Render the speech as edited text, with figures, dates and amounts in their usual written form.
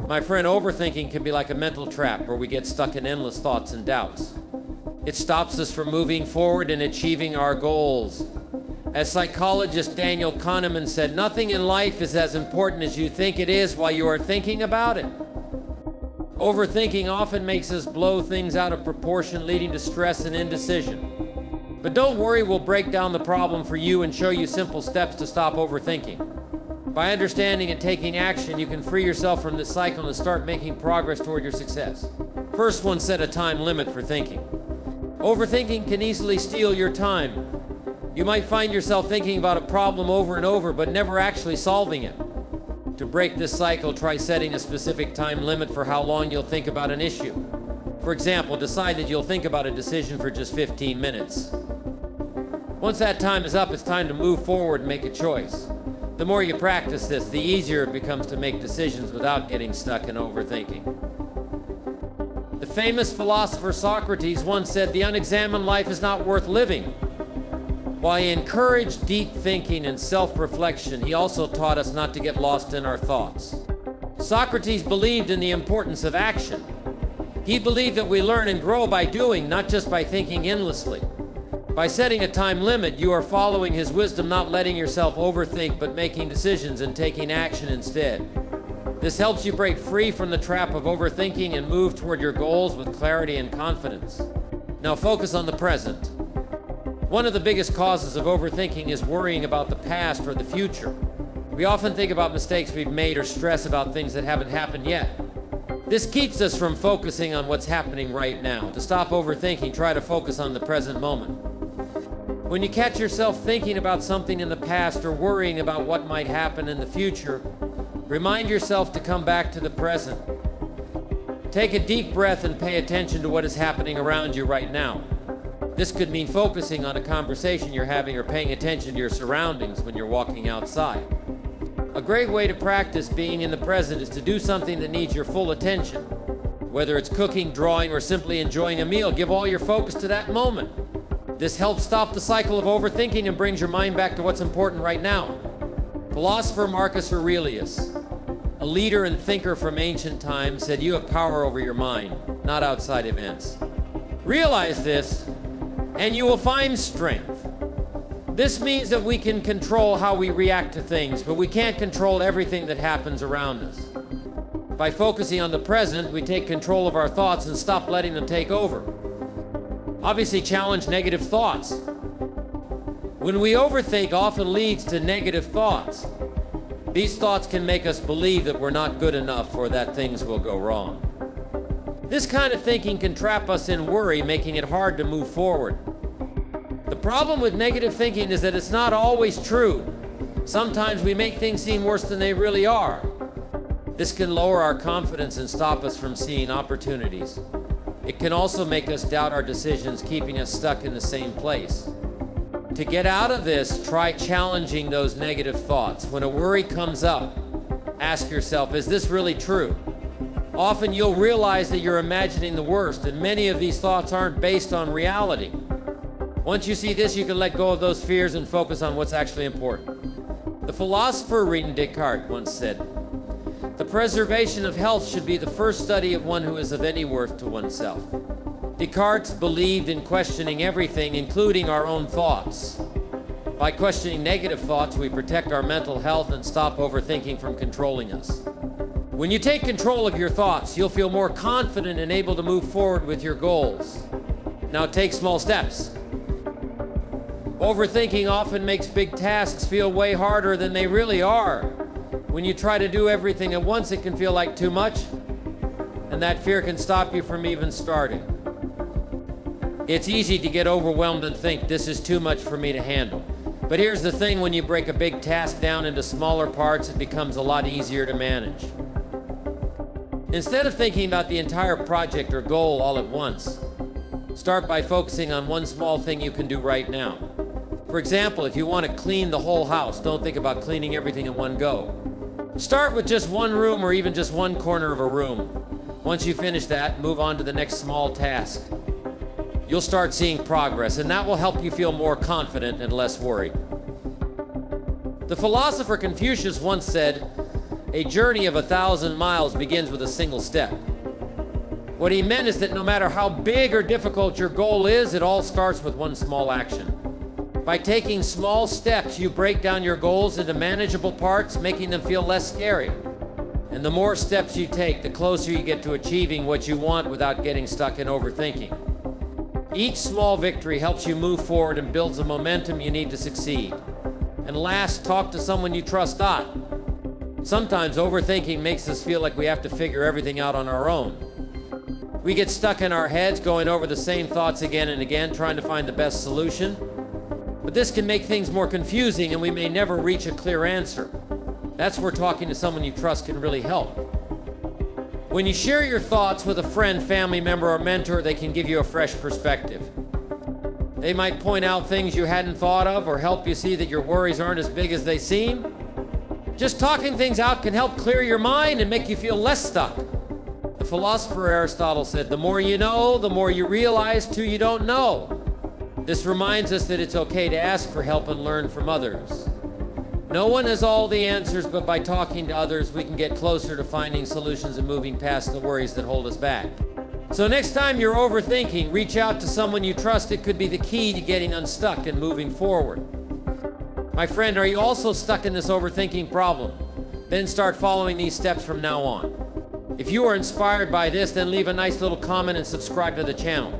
My friend, overthinking can be like a mental trap where we get stuck in endless thoughts and doubts. It stops us from moving forward and achieving our goals. As psychologist Daniel Kahneman said, nothing in life is as important as you think it is while you are thinking about it. Overthinking often makes us blow things out of proportion, leading to stress and indecision. But don't worry, we'll break down the problem for you and show you simple steps to stop overthinking. By understanding and taking action, you can free yourself from this cycle and start making progress toward your success. First one, set a time limit for thinking. Overthinking can easily steal your time. You might find yourself thinking about a problem over and over, but never actually solving it. To break this cycle, try setting a specific time limit for how long you'll think about an issue. For example, decide that you'll think about a decision for just 15 minutes. Once that time is up, it's time to move forward and make a choice. The more you practice this, the easier it becomes to make decisions without getting stuck in overthinking. The famous philosopher Socrates once said, "The unexamined life is not worth living." While he encouraged deep thinking and self-reflection, he also taught us not to get lost in our thoughts. Socrates believed in the importance of action. He believed that we learn and grow by doing, not just by thinking endlessly. By setting a time limit, you are following his wisdom, not letting yourself overthink, but making decisions and taking action instead. This helps you break free from the trap of overthinking and move toward your goals with clarity and confidence. Now focus on the present. One of the biggest causes of overthinking is worrying about the past or the future. We often think about mistakes we've made or stress about things that haven't happened yet. This keeps us from focusing on what's happening right now. To stop overthinking, try to focus on the present moment. When you catch yourself thinking about something in the past or worrying about what might happen in the future, remind yourself to come back to the present. Take a deep breath and pay attention to what is happening around you right now. This could mean focusing on a conversation you're having or paying attention to your surroundings when you're walking outside. A great way to practice being in the present is to do something that needs your full attention. Whether it's cooking, drawing, or simply enjoying a meal, give all your focus to that moment. This helps stop the cycle of overthinking and brings your mind back to what's important right now. Philosopher Marcus Aurelius, a leader and thinker from ancient times, said, "You have power over your mind, not outside events." Realize this, and you will find strength. This means that we can control how we react to things, but we can't control everything that happens around us. By focusing on the present, we take control of our thoughts and stop letting them take over. Obviously, challenge negative thoughts. When we overthink, often leads to negative thoughts. These thoughts can make us believe that we're not good enough or that things will go wrong. This kind of thinking can trap us in worry, making it hard to move forward. The problem with negative thinking is that it's not always true. Sometimes we make things seem worse than they really are. This can lower our confidence and stop us from seeing opportunities. It can also make us doubt our decisions, keeping us stuck in the same place. To get out of this, try challenging those negative thoughts. When a worry comes up, ask yourself, is this really true? Often you'll realize that you're imagining the worst, and many of these thoughts aren't based on reality. Once you see this, you can let go of those fears and focus on what's actually important. The philosopher René Descartes once said, "The preservation of health should be the first study of one who is of any worth to oneself." Descartes believed in questioning everything, including our own thoughts. By questioning negative thoughts, we protect our mental health and stop overthinking from controlling us. When you take control of your thoughts, you'll feel more confident and able to move forward with your goals. Now take small steps. Overthinking often makes big tasks feel way harder than they really are. When you try to do everything at once, it can feel like too much, and that fear can stop you from even starting. It's easy to get overwhelmed and think, this is too much for me to handle. But here's the thing, when you break a big task down into smaller parts, it becomes a lot easier to manage. Instead of thinking about the entire project or goal all at once, start by focusing on one small thing you can do right now. For example, if you want to clean the whole house, don't think about cleaning everything in one go. Start with just one room or even just one corner of a room. Once you finish that, move on to the next small task. You'll start seeing progress, and that will help you feel more confident and less worried. The philosopher Confucius once said, A journey of 1,000 miles begins with a single step. What he meant is that no matter how big or difficult your goal is, it all starts with one small action. By taking small steps, you break down your goals into manageable parts, making them feel less scary. And the more steps you take, the closer you get to achieving what you want without getting stuck in overthinking. Each small victory helps you move forward and builds the momentum you need to succeed. And last, talk to someone you trust not. Sometimes overthinking makes us feel like we have to figure everything out on our own. We get stuck in our heads, going over the same thoughts again and again, trying to find the best solution. But this can make things more confusing, and we may never reach a clear answer. That's where talking to someone you trust can really help. When you share your thoughts with a friend, family member, or mentor, they can give you a fresh perspective. They might point out things you hadn't thought of or help you see that your worries aren't as big as they seem. Just talking things out can help clear your mind and make you feel less stuck. The philosopher Aristotle said, "The more you know, the more you realize too you don't know." This reminds us that it's okay to ask for help and learn from others. No one has all the answers, but by talking to others, we can get closer to finding solutions and moving past the worries that hold us back. So next time you're overthinking, reach out to someone you trust. It could be the key to getting unstuck and moving forward. My friend, are you also stuck in this overthinking problem? Then start following these steps from now on. If you are inspired by this, then leave a nice little comment and subscribe to the channel.